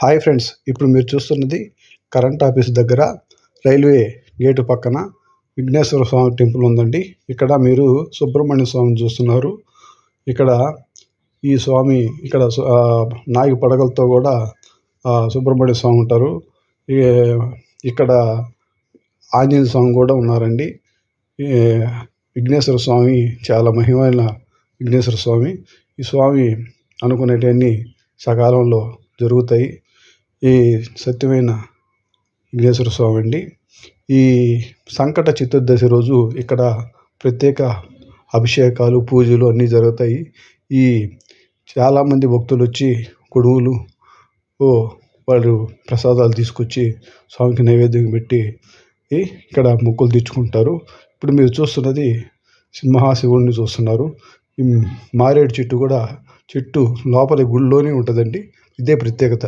Hi friends, ఇప్పుడు మీరు చూస్తున్నది కరెంట్ ఆఫీస్ దగ్గర రైల్వే గేటు పక్కన విఘ్నేశ్వర స్వామి టెంపుల్ ఉందండి. ఇక్కడ మీరు సుబ్రహ్మణ్య స్వామిని చూస్తున్నారు. ఇక్కడ ఈ స్వామి ఇక్కడ నాలుగు పడగలతో కూడా సుబ్రహ్మణ్య స్వామి ఉంటారు. ఇక్కడ ఆంజనేయ స్వామి కూడా ఉన్నారండి. విఘ్నేశ్వర స్వామి చాలా మహిమైన విఘ్నేశ్వర స్వామి. ఈ స్వామి అనుకునేటివన్నీ సకాలంలో జరుగుతాయి. ఈ సత్యమైన విఘ్నేశ్వర స్వామి అండి. ఈ సంకట చతుర్దశి రోజు ఇక్కడ ప్రత్యేక అభిషేకాలు, పూజలు అన్నీ జరుగుతాయి. ఈ చాలామంది భక్తులు వచ్చి కొడుగులు వాళ్ళు ప్రసాదాలు తీసుకొచ్చి స్వామికి నైవేద్యం పెట్టి ఇక్కడ మొక్కులు తీర్చుకుంటారు. ఇప్పుడు మీరు చూస్తున్నది సింహాశివుడిని చూస్తున్నారు. ఈ మారేడు చెట్టు కూడా చెట్టు లోపలి గుడిలోనే ఉంటుందండి. ఇదే ప్రత్యేకత.